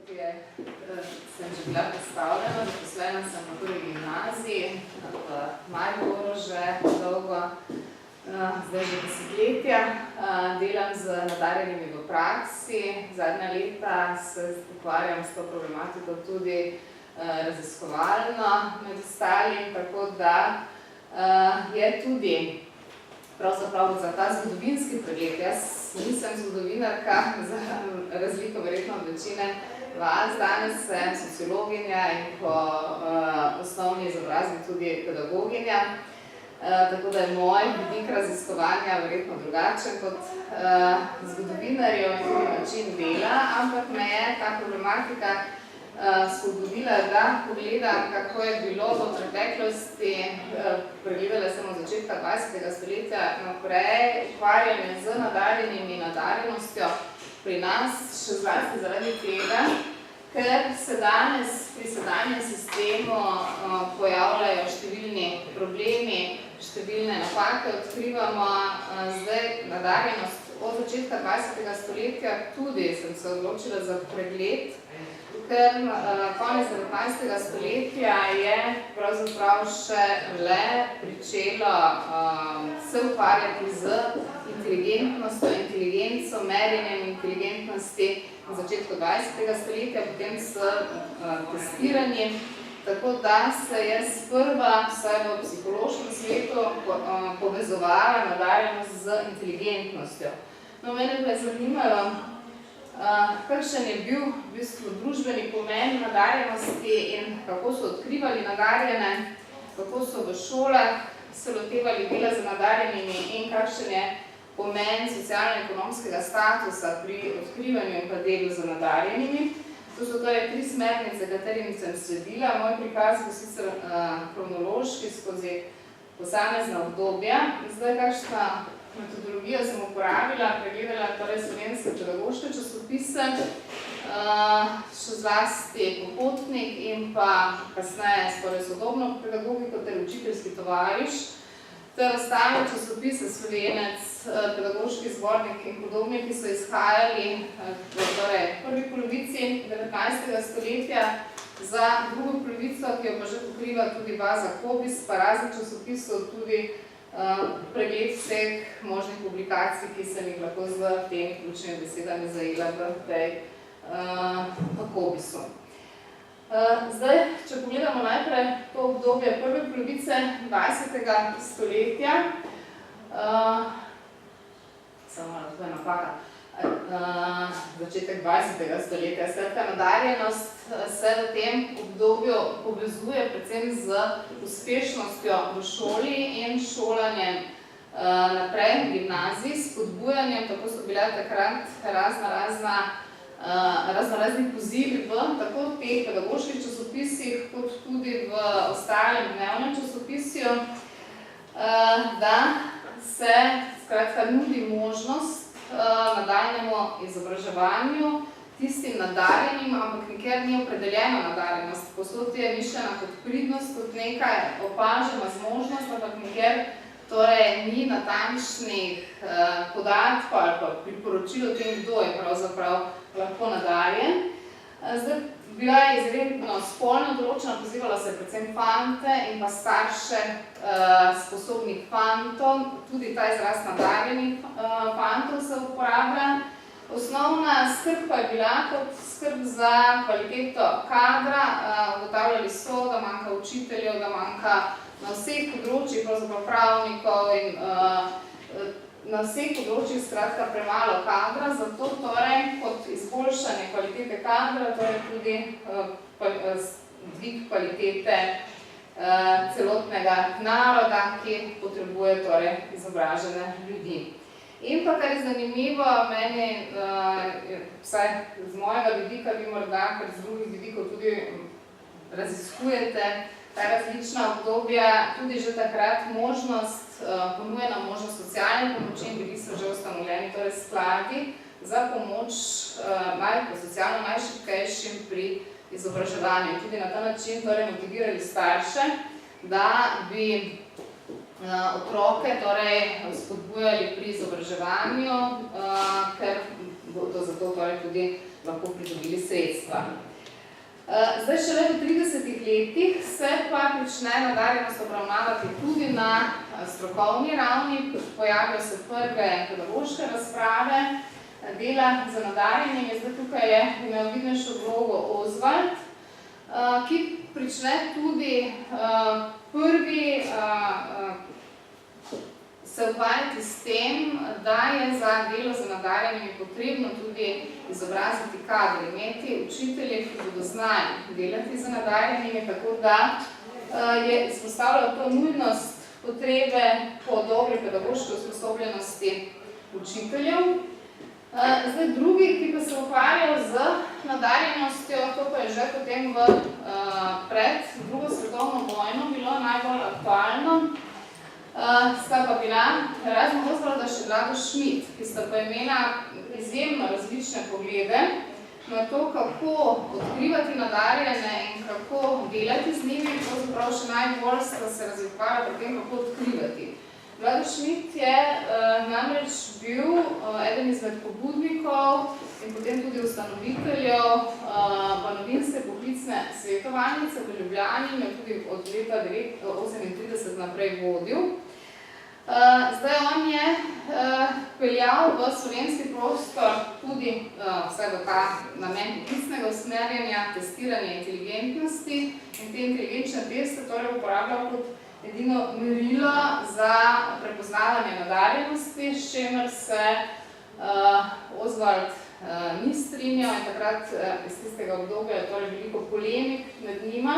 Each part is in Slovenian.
sem že bila predstavljena, zaposlena sem na prvi gimnaziji v Mariboru že dolgo, zdaj že desetletja. Delam z nadarjenimi v praksi, zadnja leta se ukvarjam s to problematiko tudi raziskovalno med ostalim, tako da je tudi pravzaprav za ta zgodovinski pregled. Jaz nisem zgodovinarka, za razliko verjetno od večine vas. Danes sem sociologinja in po osnovni izobrazbi tudi pedagoginja. Tako da je moj vidik raziskovanja verjetno drugačen kot zgodovinarjev in tudi način dela, ampak me je ta problematika spodbudila, da pogledam, kako je bilo v preteklosti, pregledala sem od začetka 20. stoletja naprej, ukvarjanje z nadarjenimi nadarjenostjo pri nas, še zlasti zaradi tega, ker se danes pri sedanjem sistemu pojavljajo številni problemi, številne napake, odkrivamo zdaj nadarjenost od začetka 20. stoletja, tudi sem se odločila za pregled, ker konec 19. stoletja je pravzaprav še le pričelo se ukvarjati z inteligentnostjo, inteligenco, merjenjem inteligentnosti na začetku 20. stoletja, potem s testiranjem, tako da se je sprva vsaj v psihološkem svetu povezovala nadarjenost z inteligentnostjo. No, mene pa je zanimalo, kakšen je bil v bistvu družbeni pomen nadarjenosti in kako so odkrivali nadarjene, kako so v šolah se lotevali dela z nadarjenimi in kakšen je pomen socialno-ekonomskega statusa pri odkrivanju in pa delu z nadarjenimi. To so torej 3 smernice, katerim sem sledila. Moj prikaz bo sicer kronološki skozi posamezna obdobja. Zdaj, kakšna metodologijo sem uporabila, pregledala torej slovenske pedagoške časopise, še zlasti Popotnik in pa kasneje skoraj sodobno pedagogiko ter Učiteljski tovariš, ter ostale časopise Slovenec, Pedagoški zbornik in podobni, ki so izhajali v prvi polovici 19. stoletja, za drugo polovico, ki jo pa že pokriva tudi baza Kobis, pa raznih časopisov, tudi pregled vseh možnih publikacij, ki sem jih lahko z temi ključnimi besedami zajela v tej Kobisu. Zdaj, če pogledamo najprej to obdobje prve polovice 20. stoletja, samo malo to je napaka, začetek 20. stoletja, skratka nadarjenost se v tem obdobju povezuje predvsem z uspešnostjo v šoli in šolanjem naprej v gimnaziji, spodbujanjem, tako so bile takrat razni pozivi v tako teh pedagoških časopisih, kot tudi v ostalem dnevnem časopisju, da se skratka nudi možnost nadaljnjemu izobraževanju tistim nadarjenim, ampak nikjer ni opredeljena nadarjenost. Posod je mišljena kot pridnost, kot nekaj opažena zmožnost, ampak nikjer torej ni natančnih podatkov ali pa priporočil o tem, kdo je pravzaprav lahko nadarjen. Zdaj, bila je izredno spolno določena, pozivalo se je predvsem fante in pa starše sposobnih fantov, tudi ta izraz nadarjenih fantov se uporablja. Osnovna skrb pa je bila kot skrb za kvaliteto kadra, ugotavljali so, da manjka učiteljev, da manjka na vseh področjih, pravzaprav pravnikov in na vseh področjih skratka premalo kadra, zato torej kot izboljšanje kvalitete kadra, torej tudi dvig kvalitete celotnega naroda, ki potrebuje torej izobražene ljudi. In pa, kar je zanimivo, meni, vsaj z mojega vidika, vi morda, ker z drugih vidikov tudi raziskujete ta različna obdobja, tudi že takrat ponujena možnost socialne pomoči in bili so že ustanovljeni torej skladi za pomoč socialno najšibkejšim pri izobraževanju. Tudi na ta način torej motivirali starše, da bi otroke torej spodbujali pri izobraževanju, ker bodo zato torej tudi lahko pridobili sredstva. Zdaj šele v 30 letih se pa prične nadarjenost obravnavati tudi na strokovni ravni, pojavijo se prve pedagoške razprave, dela za nadarjenjem. Zdaj tukaj je imel vidnejšo vlogo Oswald, ki prične tudi prvi se ukvarjati s tem, da je za delo za nadarjenjem potrebno tudi izobraziti kadre, imeti učitelje, ki bodo znali delati za nadarjenjem, tako da je izpostavljala to nujnost potrebe po dobri pedagoški usposobljenosti učiteljev. Zdaj drugi, ki pa se ukvarjal z nadarjenostjo, to pa je že potem pred drugo svetovno vojno bilo najbolj aktualno, sta pa bila Erasmus Oswald še Vlado Schmidt, ki sta pa imela izjemno različne poglede na to, kako odkrivati nadarjene in kako delati z njimi, pravzaprav še najbolj sta se razlikovali pri tem, kako odkrivati. Vlado Schmidt je namreč bil eden izmed pobudnikov in potem tudi ustanoviteljev Banovinske poklicne svetovalnice v Ljubljani, jo tudi od leta 1938 naprej vodil. Zdaj on je peljal v slovenski prostor tudi vse v ta namen poklicnega usmerjanja, testiranja inteligentnosti in te inteligenčne teste torej uporabljal kot edino merilo za prepoznavanje nadarjenosti, s čemer se Oswald ni strinjal in takrat iz tistega obdobja je torej veliko polemik med njima.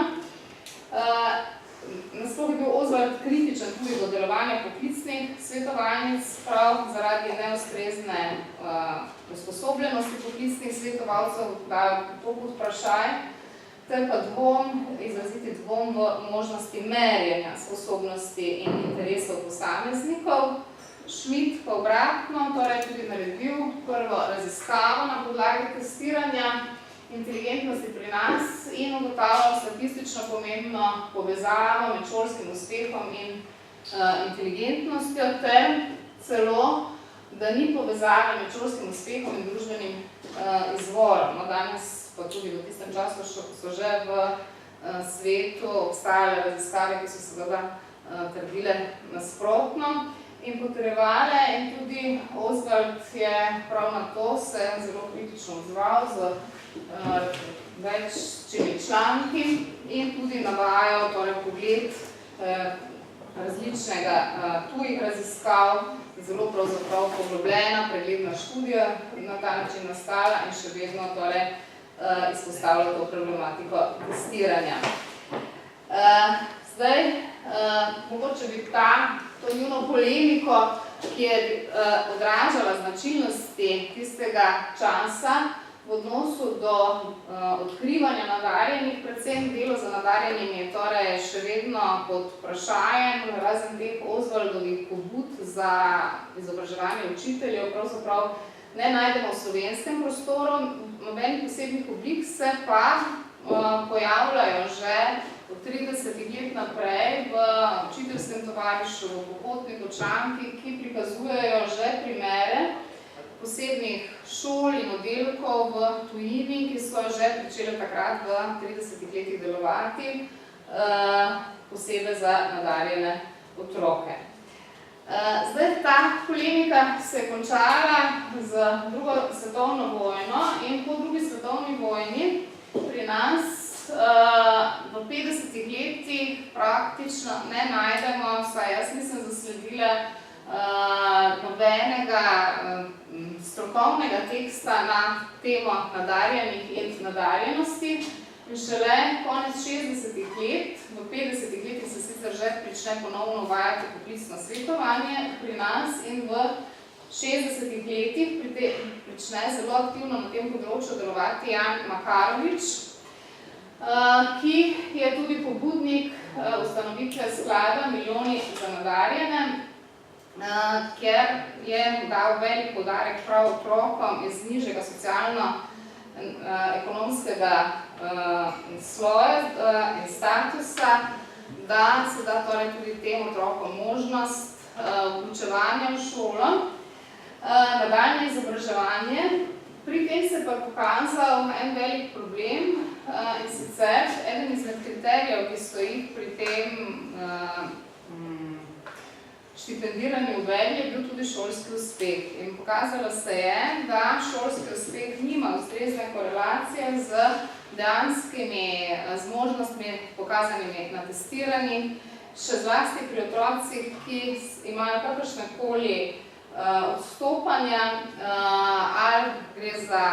Nasploh je bil Oswald kritičen tudi do delovanja poklicnih svetovalnic, prav zaradi neustrezne usposobljenosti poklicnih svetovalcev, dajo pod vprašaj, ter pa izraziti dvom v možnosti merjenja sposobnosti in interesov posameznikov. Schmidt pa obratno torej tudi naredil prvo raziskavo na podlagi testiranja inteligentnosti pri nas in ugotavljal statistično pomembno povezavo med šolskim uspehom in inteligentnostjo, ter celo, da ni povezave med šolskim uspehom in družbenim izvorom. Danes pa tudi v tistem času so že v svetu obstajale raziskave, ki so seveda trdile nasprotno in potrjevale, in tudi Oswald je prav na to se zelo kritično odzval z večjimi članki in tudi navajal torej pogled različnega tujih raziskav, zelo pravzaprav poglobljena, pregledna študija na ta način nastala in še vedno torej izpostavlja to problematiko testiranja. Zdaj, mogoče bi to njuno polemiko, ki je odražala značilnosti tistega časa v odnosu do odkrivanja nadarjenih, predvsem delo za nadarjenjem je torej še vedno pod vprašajem, razen teh Oswaldovih pobud za izobraževanje učiteljev, pravzaprav ne najdemo v slovenskem prostoru, nobenih posebnih oblik se pa pojavljajo že od 30 let naprej v učiteljskem tovarišu, v popotniku članki, ki prikazujejo že primere posebnih šol in oddelkov v tujini, ki so že pričeli takrat v 30 letih delovati, posebej za nadarjene otroke. Zdaj, ta polemika se je končala z drugo svetovno vojno in po drugi svetovni vojni pri nas v 50 letih praktično ne najdemo, saj jaz nisem zasledila nobenega strokovnega teksta na temo nadarjenih in nadarjenosti. In šele konec 60-ih let, v 50-ih letih se sicer že prične ponovno uvajati poklicno svetovanje pri nas in v 60-ih letih prične zelo aktivno na tem področju delovati Jan Makarovič, ki je tudi pobudnik ustanovitve sklada Milijoni za nadarjene, kjer je dal velik poudarek prav otrokom iz nižjega socialno-ekonomskega sloja in statusa, da se da torej tudi tem otrokom možnost vključevanja v šolo, nadaljnje izobraževanje Pri tem se pa pokazal en velik problem in sicer eden izmed kriterijev, ki stoji pri tem štipendiranju uvedli, je bil tudi šolski uspeh. In pokazalo se je, da šolski uspeh nima ustrezne korelacije z dejanskimi zmožnostmi pokazanimi na testiranjih, še zlasti pri otrocih, ki imajo kakršnekoli odstopanja, ali gre za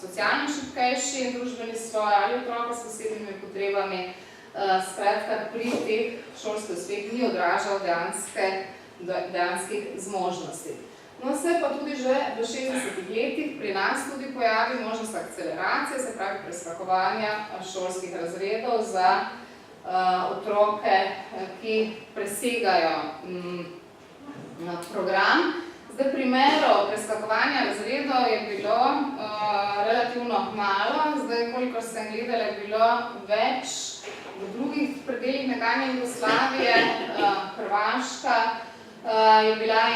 socialno šibkejši družbeni sloj ali otroke s posebnimi potrebami. Skratka, pri teh šolski uspeh ni odražal dejanskih zmožnosti. No, se pa tudi že v 60 letih pri nas tudi pojavi možnost akceleracije, se pravi preskakovanja šolskih razredov za otroke, ki presegajo program. Zdaj, primerov preskakovanja razredov je bilo relativno malo, zdaj, kolikor sem gledala, je bilo več v drugih predelih nekdanje Jugoslavije. Hrvaška je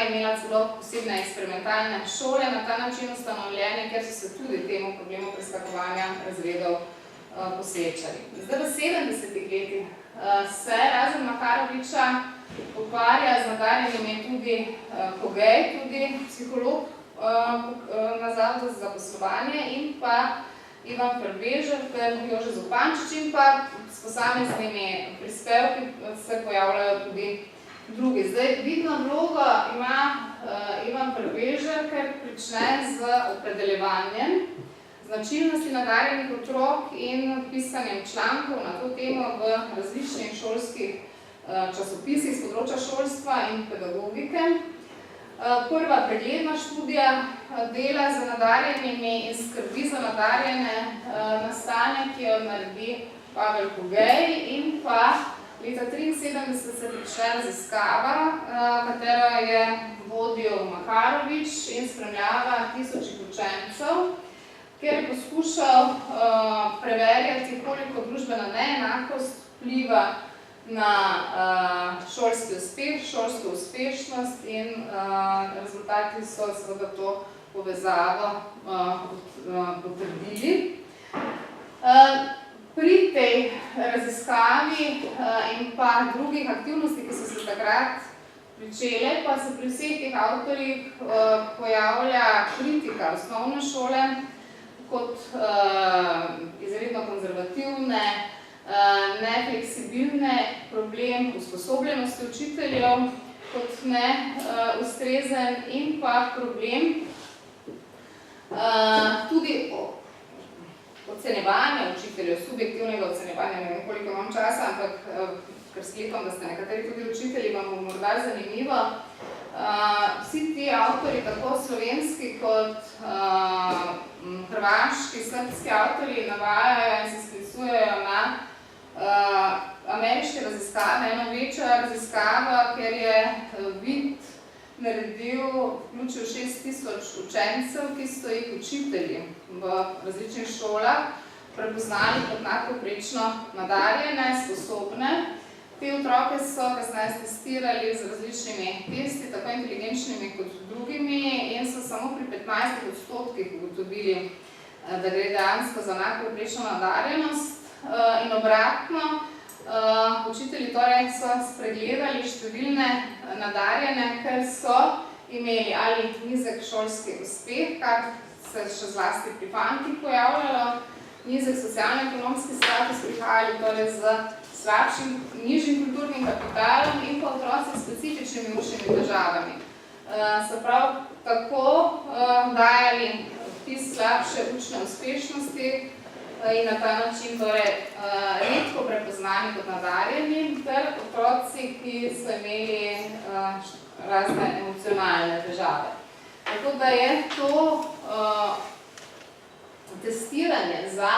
imela celo posebne eksperimentalne šole na ta način ustanovljene, kjer so se tudi temu problemu preskakovanja razredov posvečali. Zdaj, v 70-ih letih se razen Makaroviča ukvarja z nadarjenimi tudi Kogej, tudi psiholog na Zavodu za zaposlovanje, in pa Ivan Prvežer, Jože Zupančič, in pa s posameznimi prispevki se pojavljajo tudi drugi. Zdaj, vidno vlogo ima Ivan Prvežer, ker prične z opredeljevanjem značilnosti nadarjenih otrok in pisanjem člankov na to temo v različnih šolskih časopisih z področja šolstva in pedagogike. Prva pregledna študija dela z nadarjenimi in skrbi za nadarjene nastane, ki jo naredi Pavel Kogej, in pa leta 1973 se prične raziskava, katero je vodil Makarovič in spremljava tisočih učencev, kjer je poskušal preverjati, koliko družbena neenakost vpliva na šolski uspeh, šolsko uspešnost, in rezultati so seveda to povezavo potrdili. Pri tej raziskavi in pa drugih aktivnosti, ki so se takrat pričele, pa se pri vseh teh avtorjih pojavlja kritika osnovne šole kot izredno konzervativne, nefleksibilne, problem usposobljenosti učiteljev kot neustrezen, in pa problem tudi ocenjevanja učiteljev, subjektivnega ocenjevanja. Ne vem, koliko imam časa, ampak ker sklepam, da ste nekateri tudi učitelji, vam bo morda zanimivo. Vsi ti avtorji, tako slovenski kot hrvaški, srbski avtorji, navajajo in se sklicujejo na ameriške raziskave, eno večjo raziskavo, ker je vid naredil, vključil 6000 učencev, ki so jih učitelji v različnih šolah prepoznali kot nadpovprečno nadarjene, sposobne. Te otroke so kasneje testirali z različnimi testi, tako inteligenčnimi kot drugimi, in so samo pri 15% ugotovili, da gre dejansko za nadpovprečno nadarjenost. In obratno, učitelji torej so spregledali številne nadarjene, ker so imeli ali nizek šolski uspeh, kar se še zlasti pri fantih pojavljalo, nizek socialno-ekonomski status, prihajali torej z slabšim, nižjim kulturnim kapitalom in pa otroci s specifičnimi učnimi težavami. Se prav tako dajali vtis slabše učne uspešnosti in na ta način torej redko prepoznani kot nadarjeni, ter otroci, ki so imeli razne emocionalne težave. Tako da je to testiranje za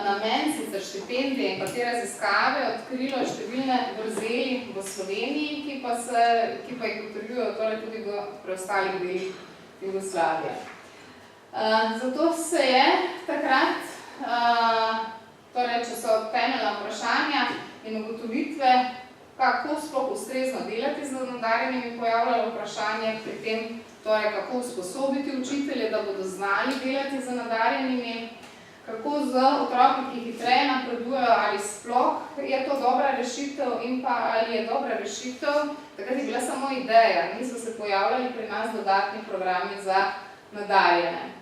namen sicer štipendije in pa te raziskave odkrilo številne vrzeli v Sloveniji, ki pa jih potrjujejo torej tudi v preostalih delih Jugoslavije. Zato se je takrat, torej, če so temeljna vprašanja in ugotovitve kako sploh ustrezno delati z nadarjenimi, pojavljalo vprašanje pri tem, torej kako usposobiti učitelje, da bodo znali delati z nadarjenimi, kako z otroki, ki hitreje napredujejo, ali sploh je to dobra rešitev in pa ali je dobra rešitev. Takrat je bila samo ideja, niso se pojavljali pri nas dodatni programi za nadarjene.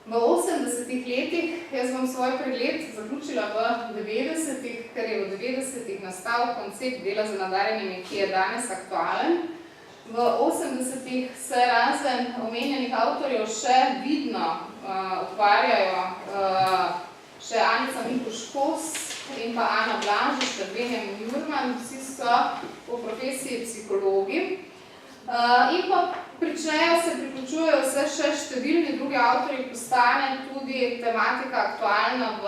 V 80-ih letih, jaz bom svoj pregled zaključila v 90-ih, ker je v 90-ih nastal koncept dela z nadarjenimi, ki je danes aktualen. V 80-ih se razen omenjenih avtorjev še vidno ukvarjajo še Anica Mikuš-Kos in pa Ana Blažič, ter Benjamin Jurman, vsi so po profesiji psihologi. In pa priključujejo se še številni drugi avtorji, postane tudi tematika aktualna v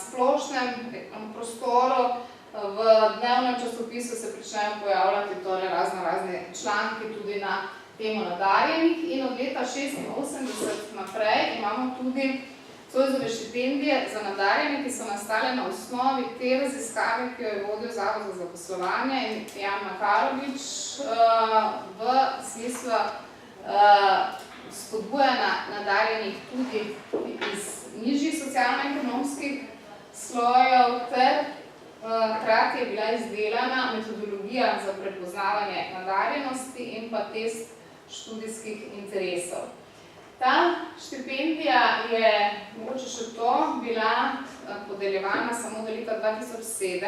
splošnem prostoru. V dnevnem časopisu se pričnejo pojavljati torej razne članki tudi na temo nadarjenih in od leta 1986 naprej imamo tudi Zoisove štipendije za nadarjene, ki so nastale na osnovi te raziskave, ki jo je vodil Zavod za zaposlovanje in Jan Makarovič v smislu spodbujanja nadarjenih tudi iz nižjih socialno-ekonomskih slojev ter hkrati je bila izdelana metodologija za prepoznavanje nadarjenosti in pa test študijskih interesov. Ta štipendija je, mogoče še to, bila podeljevana samo do leta 2007.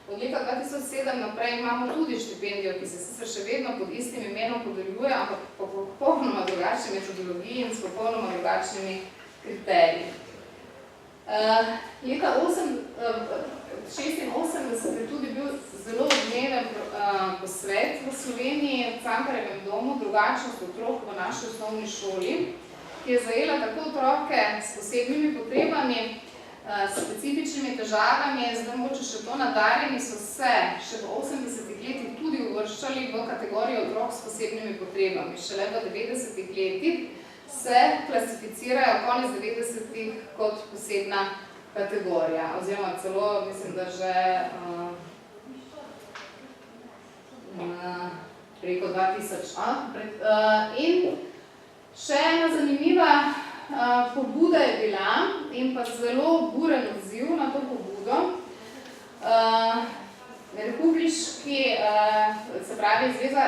Od leta 2007 naprej imamo tudi štipendijo, ki se sicer še vedno pod istim imenom podeljuje, ampak po popolnoma drugačni metodologiji in s popolnoma drugačnimi kriteriji. Leta 1986 je tudi bil zelo odmeven posvet v Sloveniji v Cankarjevem domu Drugačnost otrok v naši osnovni šoli, ki je zajela tako otroke s posebnimi potrebami, s specifičnimi težavami, zdaj mogoče še to nadarjeni so se še v 80-ih letih tudi uvrščali v kategorijo otrok s posebnimi potrebami. Šele v 90-ih letih se klasificirajo konec 90-ih kot posebna kategorija, oziroma celo, mislim, da že preko 2000. In še ena zanimiva pobuda je bila in pa zelo buren odziv na to pobudo. Republiški, se pravi Zveza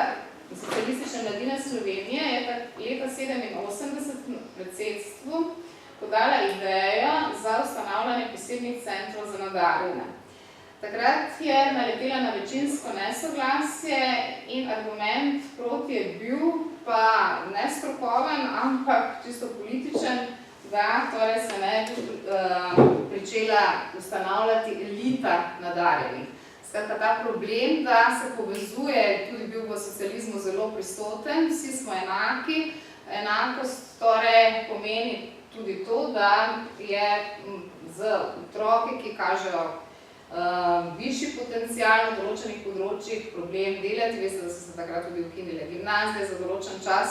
socialistične mladine Slovenije je leta 1987 predsedstvu podala idejo za ustanavljanje posebnih centrov za nadarjene. Takrat je naletela na večinsko nesoglasje in argument proti je bil pa nestrokoven, ampak čisto političen, da torej se ne bi pričela ustanavljati elita nadarjenih. Skratka, ta problem, da se povezuje, tudi bil v socializmu zelo prisoten, vsi smo enaki, enakost torej pomeni tudi to, da je z otroki, ki kažejo višji potencial na določenih področjih, problem delati. Veste, da so se takrat tudi ukinile gimnazije za določen čas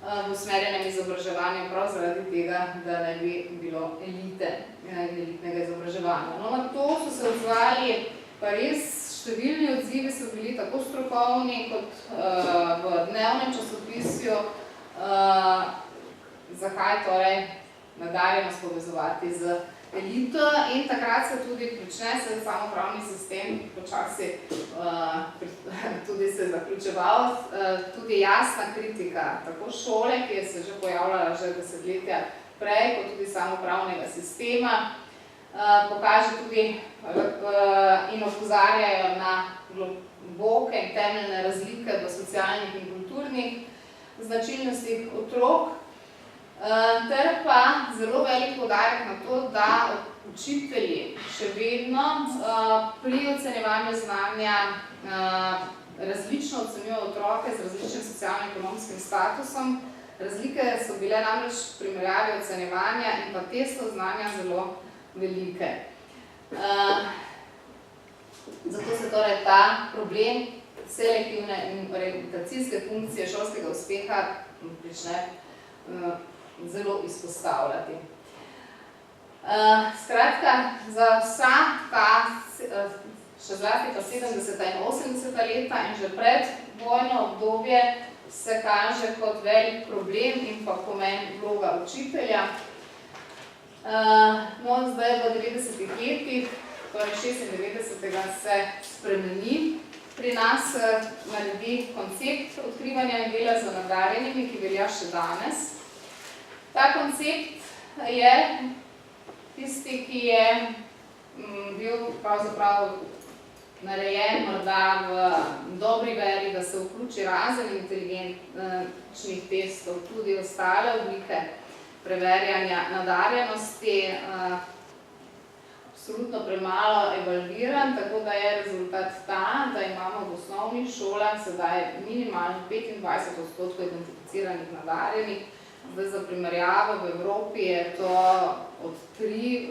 v usmerjenem izobraževanju, prav zaradi tega, da ne bi bilo elitnega izobraževanja. No, na to so se odzvali pa res številni odzivi, so bili tako strokovni kot v dnevnem časopisju, zakaj torej nadarjenost povezovati z elito in takrat se tudi prične se samopravni sistem počasi tudi se zaključeval, tudi jasna kritika tako šole, ki je se že pojavljala že desetletja prej, kot tudi samopravnega sistema, pokaže tudi in opozarjajo na globoke in temeljne razlike v socialnih in kulturnih značilnostih otrok, ter pa zelo velik poudarek na to, da učitelji še vedno pri ocenjevanju znanja različno ocenjujejo otroke z različnim socialno-ekonomskim statusom. Razlike so bile namreč v primerjavi ocenjevanja in pa testov znanja zelo velike. Zato se torej ta problem selektivne in orientacijske funkcije šolskega uspeha prične zelo izpostavljati. Skratka, za vsa ta še zlasti pa 70. in 80. leta in že pred vojno obdobje se kaže kot velik problem in pa pomen vloga učitelja. No, zdaj v 90. letih, torej 96. se spremeni. Pri nas naredi koncept odkrivanja in dela z nadarjenimi, ki velja še danes. Ta koncept je tisti, ki je bil pravzaprav narejen morda v dobri veri, da se vključi razen inteligentnih testov, tudi ostale oblike preverjanja nadarjenosti, absolutno premalo evalviran, tako da je rezultat ta, da imamo v osnovnih šolah sedaj minimalno 25% identificiranih nadarjenih. Zdaj za primerjavo v Evropi je to od 3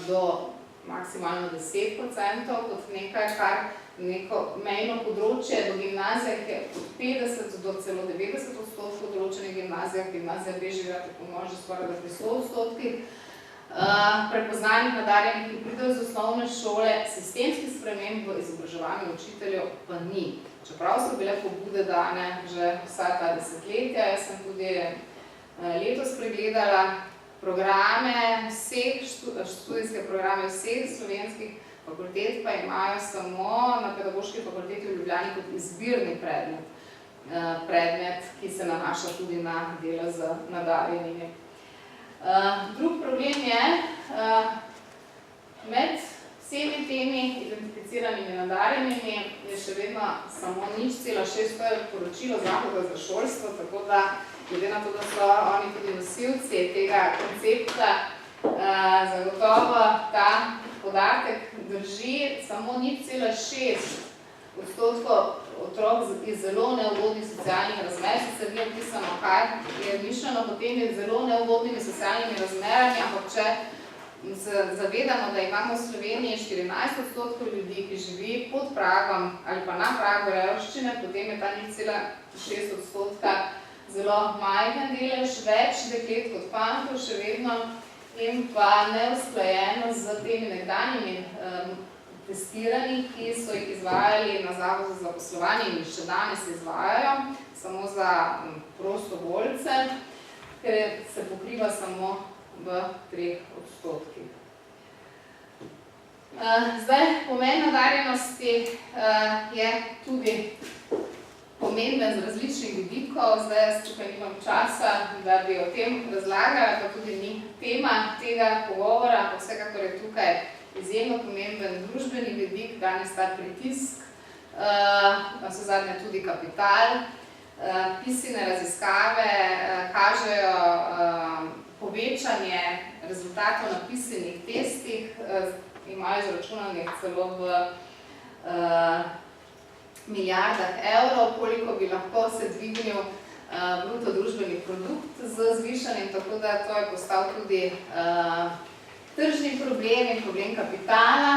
do maksimalno 10% kot nekaj, kar neko mejno področje v gimnazijah je od 50 do celo 90% v določenih gimnazijah, gimnazija Bežigrad tako može skoraj da pri 100%. Prepoznanih nadarjenih, ki pridejo z osnovne šole, sistemskih sprememb v izobraževanju učiteljev pa ni. Čeprav so bile pobude dane že vsa ta desetletja, jaz sem tudi letos pregledala programe študijske programe vseh slovenskih fakultet, pa imajo samo na Pedagoški fakulteti v Ljubljani kot izbirni predmet, ki se nanaša tudi na delo z nadarjenimi. Drug problem je, med vsemi temi identificiranimi nadarjenimi je še vedno samo 0,6, to je poročilo Zavoda za šolstvo, tako da glede na to, da so oni tudi nosilci tega koncepta, zagotovo ta podatek drži, samo 0,6% otrok iz zelo neugodnih socialnih razmer, sicer ni opisano, kaj je mišljeno potem je zelo neugodnimi socialnimi razmerami, ampak če se zavedamo, da imamo v Sloveniji 14% ljudi, ki živi pod pragom ali pa na pragu revščine, potem je ta 0,6% zelo majhen delež, več deklet kot fantov še vedno in pa neusklajeno z temi nekdanjimi testiranji, ki so jih izvajali na Zavodu za zaposlovanje in še danes izvajajo, samo za prostovoljce, ker se pokriva samo v 3%. Zdaj, pomen nadarjenosti je tudi pomemben z različnih vidikov, zdaj jaz tukaj nimam časa, da bi o tem razlagala, pa tudi ni tema tega pogovora, pa vsekakor je tukaj izjemno pomemben družbeni vidik, danes ta pritisk, vsezadnje tudi kapital. Pisine raziskave kažejo povečanje rezultatov na pisanih testih, imajo izračunanih celo v milijardah evrov, koliko bi lahko se dvignil bruto družbeni produkt z zvišanjem, tako da to je postal tudi tržni problem in problem kapitala.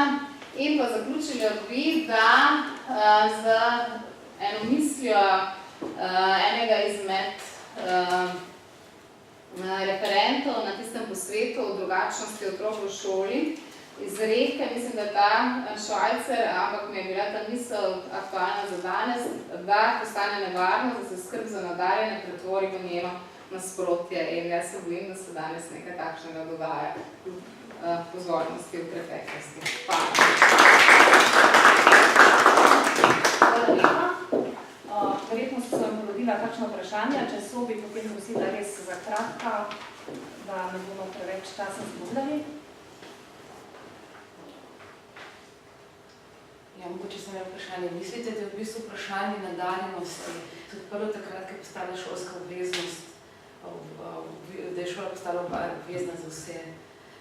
In pa zaključili bi, da z eno mislijo enega izmed referentov na tistem posvetu o drugačnosti otrok v šoli, izreke, mislim, da ta Švajcer, ampak mi je bila ta misel aktualna za danes, da postane nevarno, da se skrb za nadarjene pretvori v njeno nasprotje. In jaz se bojim, da se danes nekaj takšnega dogaja pozornosti v preteklosti. Hvala. Hvala lepa. Verjetno so se vam porodila kakšna vprašanja, če so bi potem prosila res za kratka, da ne bomo preveč časa zgubljali. Ja, mogoče sem imel vprašanje. Mislite, da je v bistvu vprašanje nadarjenosti, tudi prvo takrat, ko je postala šolska obveznost, da je šola postala obvezna za vse?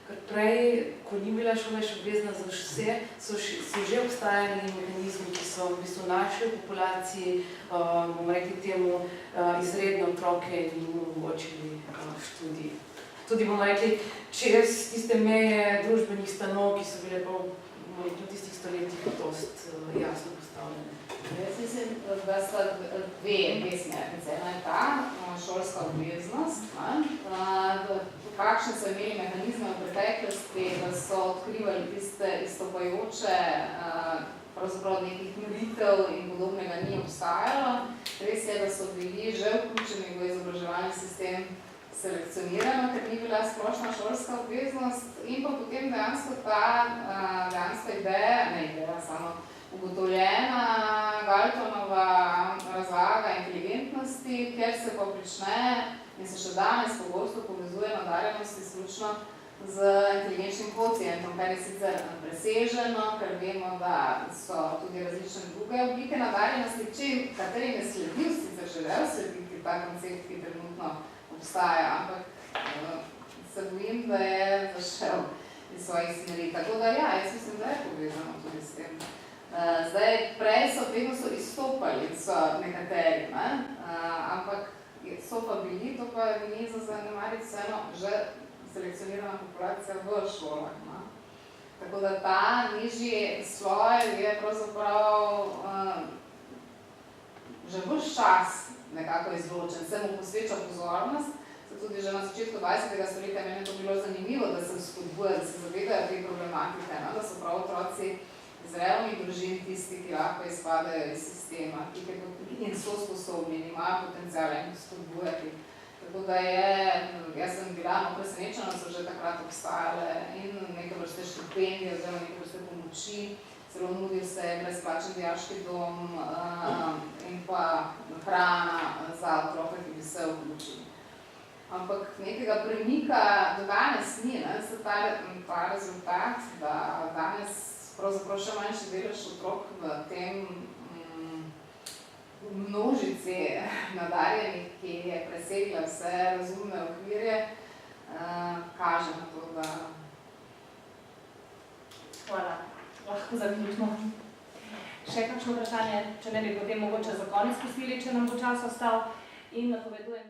Ker prej, ko ni bila šola še obvezna za vse, so že obstajali mehanizmi, ki so v bistvu našli v populaciji, bomo rekli temu, izredne otroke in jim omogočili študij. Tudi bomo rekli, čez tiste meje družbenih stanov, ki so bile pa v tistih stoletjih dost jasno postavljene. Jaz mislim, da sta dve smernice. Ena je ta šolska obveznost, kakšne so imeli mehanizme v preteklosti, da so odkrivali tiste izstopajoče pravzaprav nekih meritev in podobnega ni obstajalo. Res je, da so bili že vključeni v izobraževalni sistem selekcionirano, ker ni bila splošna šolska obveznost in pa potem dejansko ta ideja, samo ugotovljena Galtonova razlaga inteligentnosti, kjer se pa prične in se še danes pogosto povezuje nadarjenost izključno z inteligenčnim kvocientom, kar je sicer preseženo, ker vemo, da so tudi različne druge oblike nadarjenosti, katerim je sledil sicer želel slediti ta koncept, ki trenutno obstaja, ampak se bojim, da je zašel iz svojih smeri. Tako da ja, jaz mislim, da je povezano tudi s tem. Zdaj, prej vedno so izstopali, so nekateri, ampak so pa bili, to pa ni za zanemariti vseeno, že selekcionirana populacija v šolah. Tako da ta nižji sloj je pravzaprav že ves čas nekako izločen, se mu posveča pozornost. Tudi že na začetku 20. stoletja meni je to bilo zanimivo, da se spodbuja, da se zavedajo te problematike, da so prav otroci iz revnih družin tisti, ki lahko izpadajo iz sistema, in so sposobni in imajo potencial in spodbujati. Tako da jaz sem bila presenečena, da so že takrat obstajale in neke vrste štipendije oziroma neke vrste pomoči, celo nudil se je brezplačen dijaški dom in pa hrana za otroke, ki bi se vključili. Ampak nekega premika do danes ni, ta rezultat, da danes pravzaprav še manjši delež otrok v tem množici nadarjenih, ki je presegla vse razumne okvirje, kaže na to, da... Hvala. Lahko zaključimo. Še kakšno vprašanje, če ne bi potem mogoče za konec pustili, če nam bo čas ostal in napovedujem.